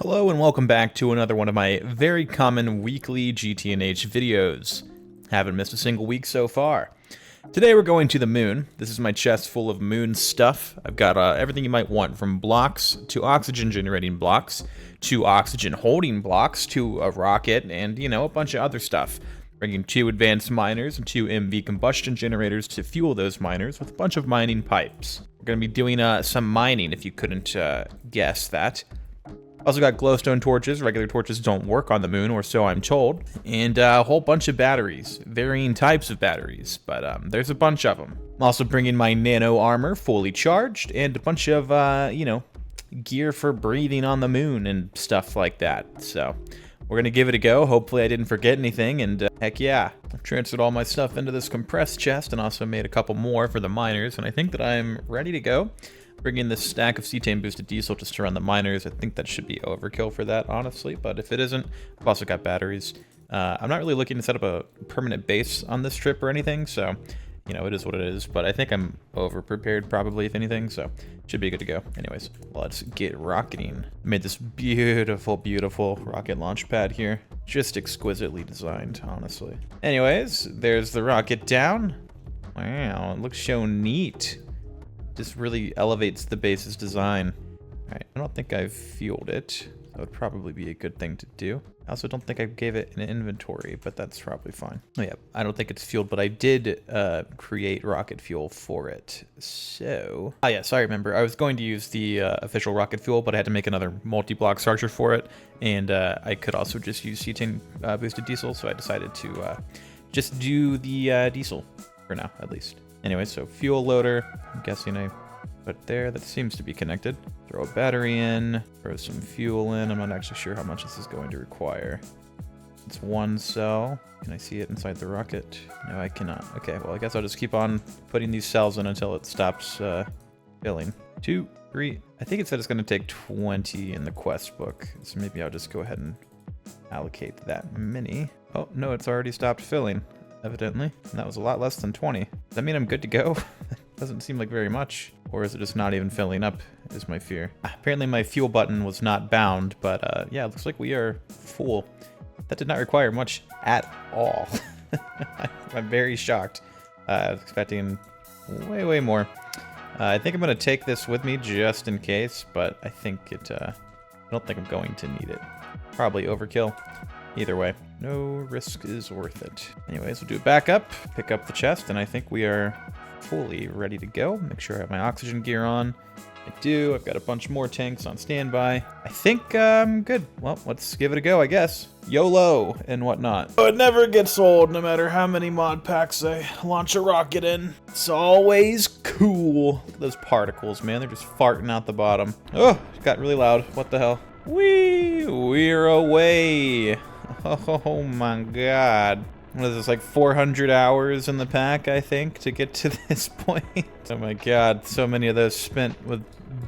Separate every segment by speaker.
Speaker 1: Hello and welcome back to another one of my very common weekly GT&H videos. Haven't missed a single week so far. Today we're going to the moon. This is my chest full of moon stuff. I've got everything you might want, from blocks to oxygen generating blocks to oxygen holding blocks to a rocket and, you know, a bunch of other stuff. Bringing 2 advanced miners and 2 MV combustion generators to fuel those miners with a bunch of mining pipes. We're going to be doing some mining, if you couldn't guess that. Also got glowstone torches. Regular torches don't work on the moon, or so I'm told. And a whole bunch of batteries. Varying types of batteries, but there's a bunch of them. I'm also bringing my nano armor fully charged, and a bunch of, you know, gear for breathing on the moon and stuff like that. So we're going to give it a go. Hopefully I didn't forget anything, and heck yeah. I've transferred all my stuff into this compressed chest, and also made a couple more for the miners, and I think that I'm ready to go. Bringing this stack of cetane boosted diesel just to run the miners. I think that should be overkill for that, honestly, but if it isn't, I've also got batteries. I'm not really looking to set up a permanent base on this trip or anything, so, you know, it is what it is, but I think I'm over-prepared probably, if anything, so should be good to go. Anyways, let's get rocketing. I made this beautiful, beautiful rocket launch pad here. Just exquisitely designed, honestly. Anyways, there's the rocket down. Wow, it looks so neat. Just really elevates the base's design. Alright, I don't think I've fueled it. That would probably be a good thing to do. I also don't think I gave it an inventory, but that's probably fine. Oh yeah, I don't think it's fueled, but I did create rocket fuel for it. So, oh yes, I remember. I was going to use the official rocket fuel, but I had to make another multi-block structure for it, and I could also just use cetane boosted diesel, so I decided to just do the diesel for now, at least. Anyway, so fuel loader, I'm guessing I put there. That seems to be connected. Throw a battery in, throw some fuel in. I'm not actually sure how much this is going to require. It's 1 cell. Can I see it inside the rocket? No, I cannot. Okay, well, I guess I'll just keep on putting these cells in until it stops filling. 2, 3. I think it said it's going to take 20 in the quest book, so maybe I'll just go ahead and allocate that many. Oh, no, it's already stopped filling. Evidently. And that was a lot less than 20. Does that mean I'm good to go? Doesn't seem like very much. Or is it just not even filling up, is my fear. Apparently my fuel button was not bound, but yeah, it looks like we are full. That did not require much at all. I'm very shocked. I was expecting way, way more. I think I'm going to take this with me just in case, but I think I don't think I'm going to need it. Probably overkill. Either way, no risk is worth it. Anyways, we'll do a backup, pick up the chest, and I think we are fully ready to go. Make sure I have my oxygen gear on. I do. I've got a bunch more tanks on standby. I think I'm good. Well, let's give it a go, I guess. YOLO and whatnot. Oh, it never gets old, no matter how many mod packs I launch a rocket in. It's always cool. Look at those particles, man. They're just farting out the bottom. Oh, it got really loud. What the hell? We're away. Oh my god. What is this, like 400 hours in the pack, I think, to get to this point? Oh my god, so many of those spent with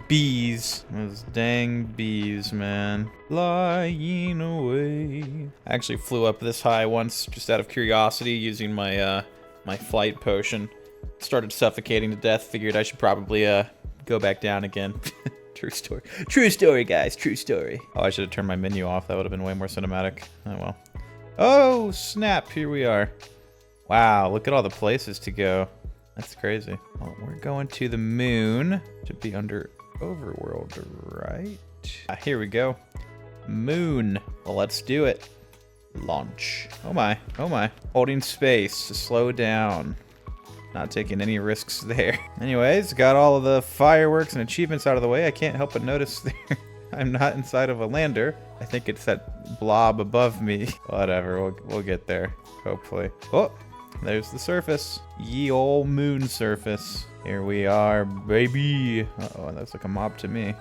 Speaker 1: bees. Those dang bees, man. Flying away. I actually flew up this high once, just out of curiosity, using my my flight potion. Started suffocating to death, figured I should probably go back down again. True story. True story, guys. True story. Oh, I should have turned my menu off. That would have been way more cinematic. Oh, well. Oh, snap. Here we are. Wow, look at all the places to go. That's crazy. Well, we're going to the moon. Should be under Overworld, right? Here we go. Moon. Well, let's do it. Launch. Oh, my. Oh, my. Holding space to slow down. Not taking any risks there. Anyways, got all of the fireworks and achievements out of the way. I can't help but notice there I'm not inside of a lander. I think it's that blob above me. Whatever, we'll get there, hopefully. Oh, there's the surface. Ye ol' moon surface. Here we are, baby. Uh-oh, that's like a mob to me.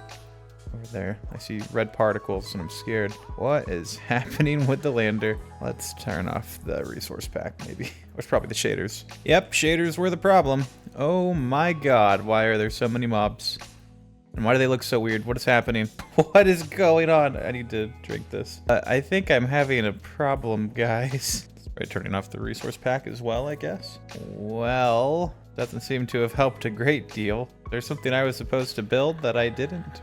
Speaker 1: Over there, I see red particles and I'm scared. What is happening with the lander? Let's turn off the resource pack, maybe. Or it's probably the shaders. Yep, shaders were the problem. Oh my god, why are there so many mobs? And why do they look so weird? What is happening? What is going on? I need to drink this. I think I'm having a problem, guys. Right, turning off the resource pack as well, I guess. Well, doesn't seem to have helped a great deal. There's something I was supposed to build that I didn't.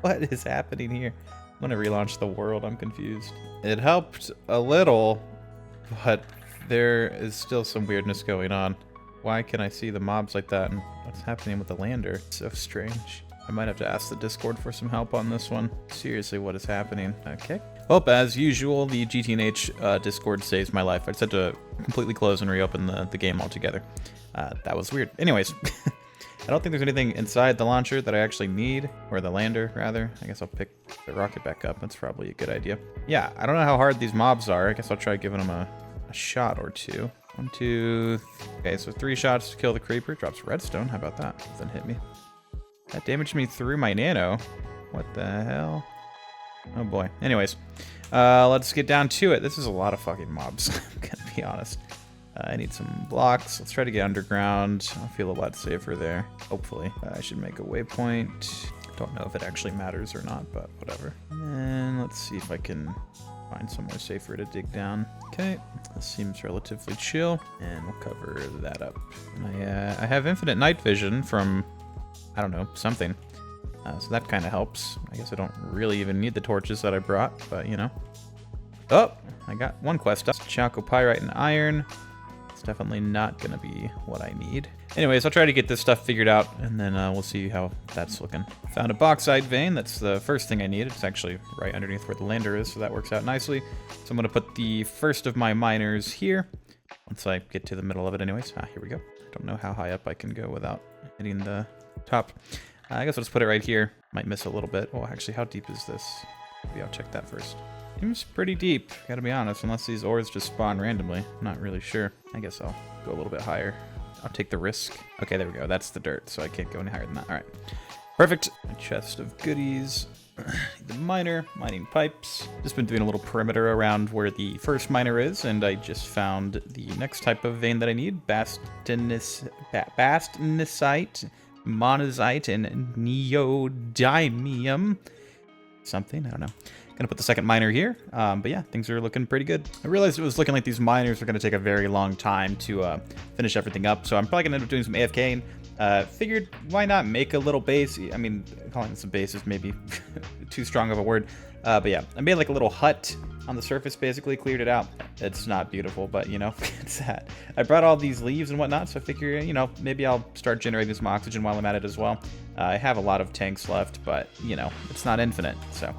Speaker 1: What is happening here? I'm gonna relaunch the world, I'm confused. It helped a little, but there is still some weirdness going on. Why can I see the mobs like that, and what's happening with the lander? It's so strange. I might have to ask the Discord for some help on this one. Seriously, what is happening? Okay. Well, as usual, the GTNH Discord saves my life. I just had to completely close and reopen the game altogether. That was weird. Anyways, I don't think there's anything inside the launcher that I actually need, or the lander, rather. I guess I'll pick the rocket back up. That's probably a good idea. Yeah, I don't know how hard these mobs are. I guess I'll try giving them a shot or two. 1, 2... Okay, so 3 shots to kill the creeper. Drops redstone. How about that? Doesn't hit me. That damaged me through my nano. What the hell? Oh boy. Anyways, let's get down to it. This is a lot of fucking mobs, I'm gonna be honest. I need some blocks. Let's try to get underground. I'll feel a lot safer there, hopefully. I should make a waypoint. Don't know if it actually matters or not, but whatever. And let's see if I can find somewhere safer to dig down. Okay, this seems relatively chill, and we'll cover that up. I have infinite night vision from, I don't know, something. So that kind of helps. I guess I don't really even need the torches that I brought, but you know. Oh, I got one quest up. Chalcopyrite and iron. It's definitely not gonna be what I need. Anyways, I'll try to get this stuff figured out, and then we'll see how that's looking. Found a bauxite vein. That's the first thing I need. It's actually right underneath where the lander is, so that works out nicely. So I'm gonna put the first of my miners here. Once I get to the middle of it anyways. Here we go. I don't know how high up I can go without hitting the top. I guess I'll just put it right here. Might miss a little bit. Oh, actually, how deep is this? Maybe I'll check that first. Seems pretty deep, gotta be honest, unless these ores just spawn randomly. I'm not really sure. I guess I'll go a little bit higher. I'll take the risk. Okay, there we go. That's the dirt, so I can't go any higher than that. All right. Perfect. A chest of goodies. The miner, mining pipes. Just been doing a little perimeter around where the first miner is, and I just found the next type of vein that I need. Bastonicite, monazite, and neodymium. Something, I don't know. Gonna put the second miner here, but yeah, things are looking pretty good. I realized it was looking like these miners are gonna take a very long time to finish everything up, so I'm probably gonna end up doing some AFKing. Figured, why not make a little base? I mean, calling this a base is maybe too strong of a word, but yeah, I made like a little hut on the surface, basically cleared it out. It's not beautiful, but you know, it's that. I brought all these leaves and whatnot, so I figure, you know, maybe I'll start generating some oxygen while I'm at it as well. I have a lot of tanks left, but you know, it's not infinite, so.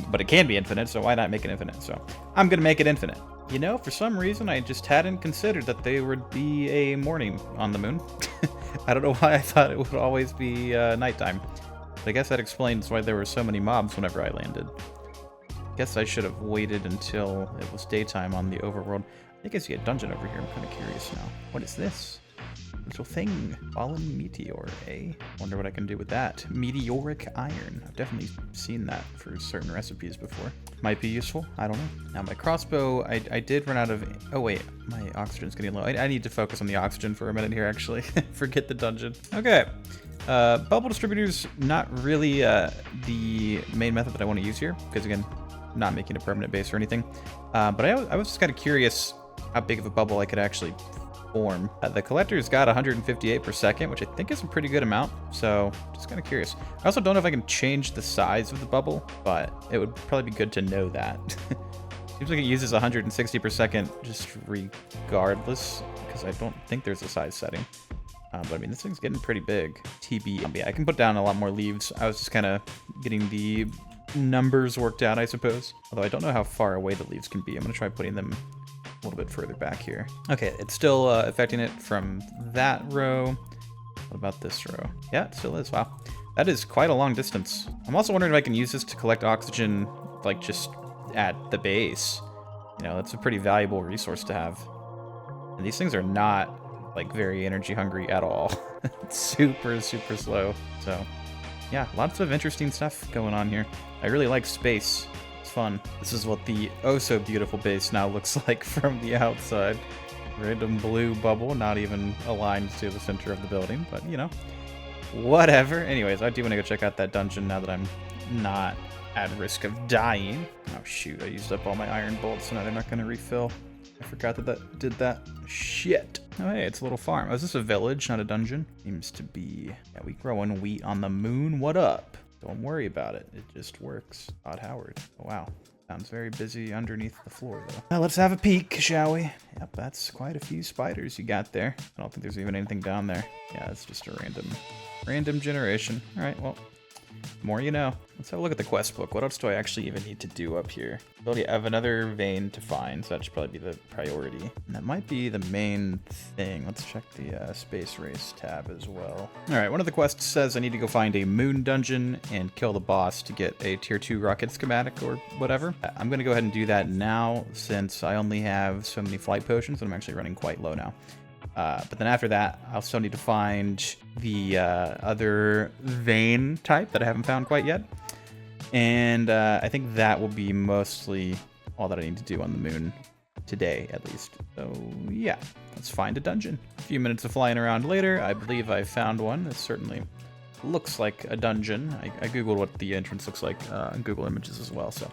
Speaker 1: But it can be infinite, so why not make it infinite? So I'm gonna make it infinite. You know, for some reason, I just hadn't considered that there would be a morning on the moon. I don't know why I thought it would always be nighttime. But I guess that explains why there were so many mobs whenever I landed. I guess I should have waited until it was daytime on the overworld. I think I see a dungeon over here. I'm kind of curious now. What is this? Little thing. Fallen meteor, eh? Wonder what I can do with that. Meteoric iron. I've definitely seen that for certain recipes before. Might be useful. I don't know. Now my crossbow, I did run out of... Oh wait, my oxygen's getting low. I need to focus on the oxygen for a minute here, actually. Forget the dungeon. Okay. Bubble distributors, not really the main method that I want to use here. Because again, not making a permanent base or anything. But I was just kind of curious how big of a bubble I could actually form. The collector's got 158 per second, which I think is a pretty good amount, so just kind of curious. I also don't know if I can change the size of the bubble, but it would probably be good to know that. Seems like it uses 160 per second just regardless, because I don't think there's a size setting. But I mean, this thing's getting pretty big. TB. Yeah, I can put down a lot more leaves. I was just kind of getting the numbers worked out, I suppose. Although I don't know how far away the leaves can be. I'm going to try putting them a little bit further back here. Okay, it's still affecting it from that row. What about this row? Yeah, it still is. Wow. That is quite a long distance. I'm also wondering if I can use this to collect oxygen, like just at the base. You know, that's a pretty valuable resource to have. And these things are not like very energy hungry at all. It's super, super slow. So yeah, lots of interesting stuff going on here. I really like space. Fun. This is what the oh so beautiful base now looks like from the outside. Random blue bubble, not even aligned to the center of the building, but you know, whatever. Anyways, I do want to go check out that dungeon now that I'm not at risk of dying. Oh shoot, I used up all my iron bolts, so now they're not going to refill. I forgot that that did that. Shit. Oh hey, it's a little farm. Oh, is this a village, not a dungeon? Seems to be. Yeah, we growing wheat on the moon. What up? Don't worry about it. It just works. Todd Howard. Oh, wow. Sounds very busy underneath the floor, though. Now, let's have a peek, shall we? Yep, that's quite a few spiders you got there. I don't think there's even anything down there. Yeah, it's just a random generation. All right, well, more you know. Let's have a look at the quest book. What else do I actually even need to do up here? Well, yeah, I have another vein to find, so that should probably be the priority. And that might be the main thing. Let's check the space race tab as well. All right, one of the quests says I need to go find a moon dungeon and kill the boss to get a tier 2 rocket schematic or whatever. I'm gonna go ahead and do that now since I only have so many flight potions and I'm actually running quite low now. But then after that, I'll still need to find the other vein type that I haven't found quite yet. And I think that will be mostly all that I need to do on the moon today, at least. So yeah, let's find a dungeon. A few minutes of flying around later, I believe I found one. This certainly looks like a dungeon. I googled what the entrance looks like on Google Images as well, so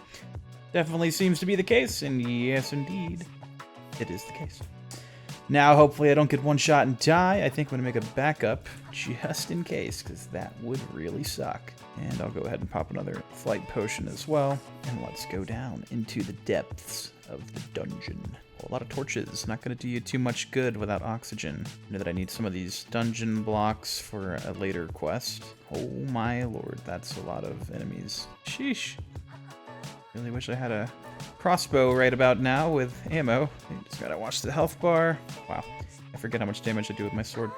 Speaker 1: definitely seems to be the case. And yes, indeed, it is the case. Now, hopefully I don't get one shot and die. I think I'm going to make a backup just in case, because that would really suck. And I'll go ahead and pop another flight potion as well. And let's go down into the depths of the dungeon. A lot of torches. Not going to do you too much good without oxygen. I know that I need some of these dungeon blocks for a later quest. Oh my lord, that's a lot of enemies. Sheesh. Really wish I had a crossbow right about now with ammo. I just gotta watch the health bar. Wow, I forget how much damage I do with my sword.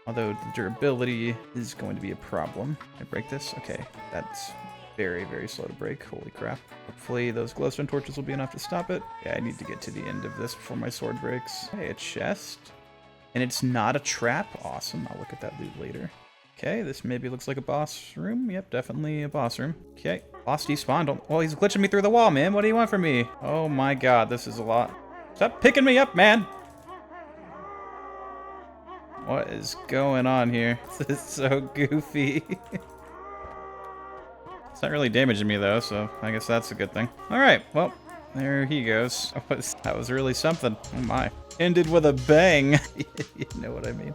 Speaker 1: Although the durability is going to be a problem. Can I break this? Okay, that's very, very slow to break. Holy crap. Hopefully those glowstone torches will be enough to stop it. Yeah, I need to get to the end of this before my sword breaks. Hey, a chest. And it's not a trap. Awesome, I'll look at that loot later. Okay, this maybe looks like a boss room. Yep, definitely a boss room. Okay, boss despawned. Oh, he's glitching me through the wall, man. What do you want from me? Oh my god, this is a lot. Stop picking me up, man! What is going on here? This is so goofy. It's not really damaging me though, so I guess that's a good thing. Alright, well, there he goes. That was really something. Oh my. Ended with a bang. You know what I mean.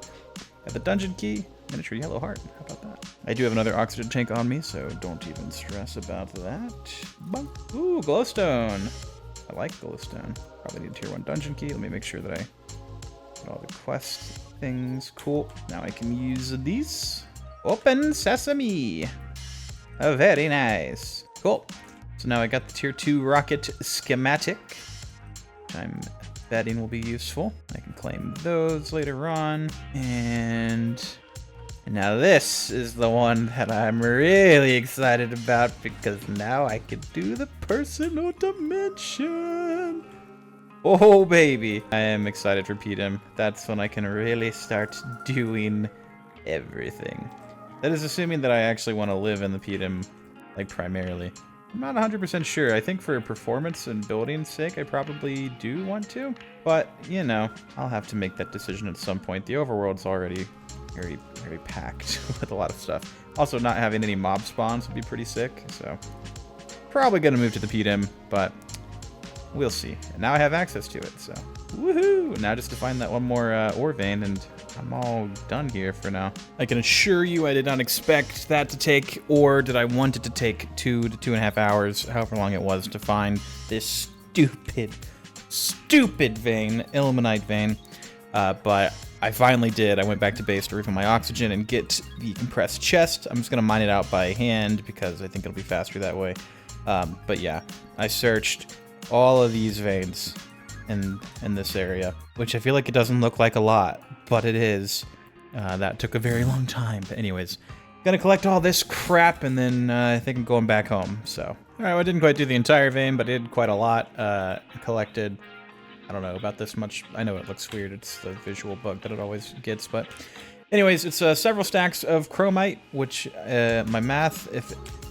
Speaker 1: Got the dungeon key. Miniature yellow heart. How about that? I do have another oxygen tank on me, so don't even stress about that. Bonk. Ooh, glowstone. I like glowstone. Probably need a tier 1 dungeon key. Let me make sure that I get all the quest things. Cool. Now I can use these. Open sesame. Oh, very nice. Cool. So now I got the tier 2 rocket schematic, which I'm betting will be useful. I can claim those later on. And now this is the one that I'm really excited about, because now I can do the personal dimension. Oh baby, I am excited for PDM. That's when I can really start doing everything. That is assuming that I actually want to live in the PDM, like primarily. I'm not 100% sure. I think for performance and building's sake, I probably do want to. But, you know, I'll have to make that decision at some point. The overworld's already very, very packed with a lot of stuff. Also, not having any mob spawns would be pretty sick, so probably gonna move to the PDM, but we'll see. And now I have access to it, so woohoo! Now just to find that one more ore vein, and I'm all done here for now. I can assure you I did not expect that to take, or did I want it to take 2 to 2.5 hours, however long it was, to find this stupid vein, ilmenite vein. But I finally did. I went back to base to refill my oxygen and get the compressed chest. I'm just going to mine it out by hand because I think it'll be faster that way. But yeah, I searched all of these veins in this area, which I feel like it doesn't look like a lot, but it is. That took a very long time. But anyways, gonna collect all this crap, and then I think I'm going back home. So, all right, well, I didn't quite do the entire vein, but I did quite a lot. Collected, I don't know, about this much. I know it looks weird. It's the visual bug that it always gets, but anyways, it's several stacks of chromite, which my math,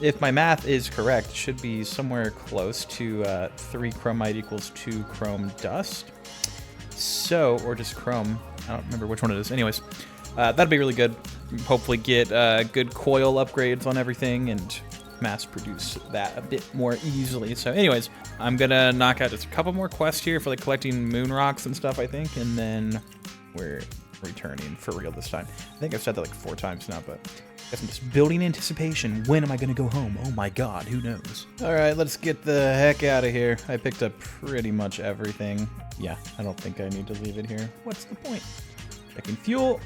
Speaker 1: if my math is correct, should be somewhere close to 3 chromite equals 2 chrome dust. So, or just chrome. I don't remember which one it is. Anyways, that'd be really good. Hopefully get good coil upgrades on everything and mass produce that a bit more easily. So anyways, I'm gonna knock out just a couple more quests here for like collecting moon rocks and stuff, I think, and then we're returning for real this time. I think I've said that like 4 times now, but Guess I'm just building anticipation. When am I gonna go home? Oh my god, who knows? Alright, let's get the heck out of here. I picked up pretty much everything. Yeah, I don't think I need to leave it here. What's the point? Checking fuel.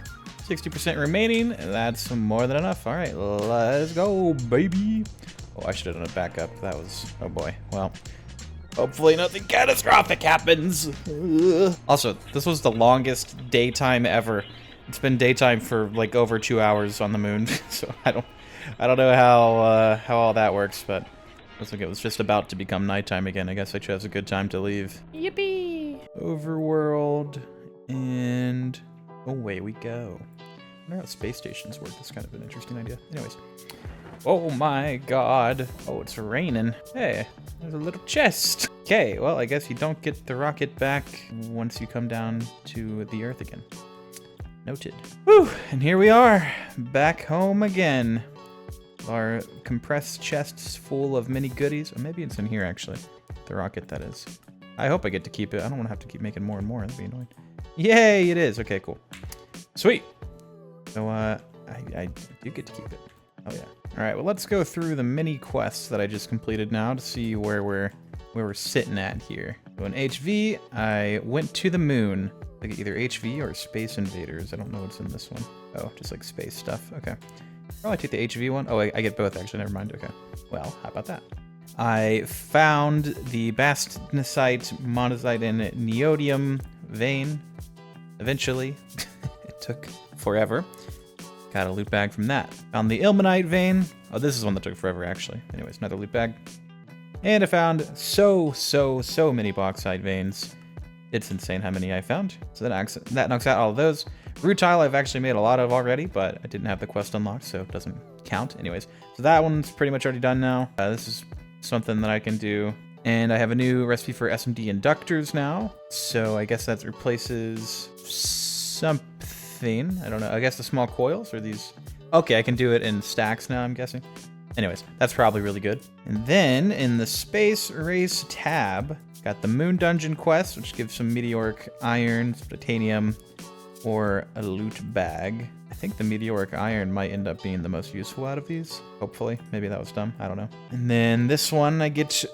Speaker 1: 60% remaining. That's more than enough. Alright, let's go, baby. Oh, I should have done a backup. That was... oh boy. Well, hopefully nothing catastrophic happens. Ugh. Also, this was the longest daytime ever. It's been daytime for like over 2 hours on the moon, so I don't know how all that works, but looks like it was just about to become nighttime again. I guess I chose a good time to leave. Yippee! Overworld, and away we go. I wonder how space stations work. That's kind of an interesting idea. Anyways. Oh my god. Oh, it's raining. Hey, there's a little chest. Okay, well, I guess you don't get the rocket back once you come down to the Earth again. Noted. Whew, and here we are, back home again. Our compressed chests full of mini goodies. Or maybe it's in here, actually. The rocket, that is. I hope I get to keep it. I don't want to have to keep making more and more. That'd be annoying. Yay, it is. Okay, cool. Sweet. So, I do get to keep it. Oh, yeah. All right, well, let's go through the mini quests that I just completed now to see where we're sitting at here. So in HV, I went to the moon. Like either HV or Space Invaders. I don't know what's in this one. Oh, just like space stuff. Okay. Probably take the HV one. Oh, I get both, actually. Never mind. Okay. Well, how about that? I found the bastnasite, monazite, and neodymium vein. Eventually. It took forever. Got a loot bag from that. Found the ilmenite vein. Oh, this is one that took forever, actually. Anyways, another loot bag. And I found so many bauxite veins. It's insane how many I found. So that knocks out all of those. Rutile I've actually made a lot of already, but I didn't have the quest unlocked, so it doesn't count. Anyways, so that one's pretty much already done now. This is something that I can do. And I have a new recipe for SMD inductors now. So I guess that replaces something. I don't know. I guess the small coils or these. Okay, I can do it in stacks now, I'm guessing. Anyways, that's probably really good. And then in the space race tab, got the moon dungeon quest, which gives some meteoric iron, titanium, or a loot bag. I think the meteoric iron might end up being the most useful out of these. Hopefully. Maybe that was dumb. I don't know. And then this one I get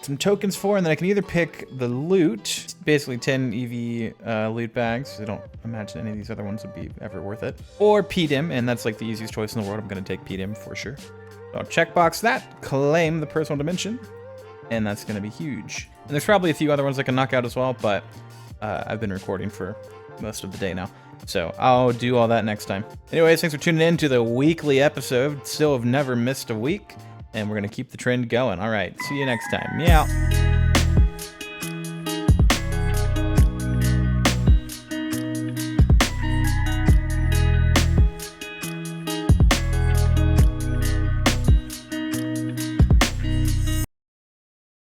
Speaker 1: some tokens for, and then I can either pick the loot, basically 10 EV loot bags. I don't imagine any of these other ones would be ever worth it. Or PDIM, and that's like the easiest choice in the world. I'm going to take PDIM for sure. So I'll checkbox that, claim the personal dimension, and that's going to be huge. And there's probably a few other ones I can knock out as well, but I've been recording for most of the day now. So I'll do all that next time. Anyways, thanks for tuning in to the weekly episode. Still have never missed a week, and we're going to keep the trend going. All right, see you next time. Meow.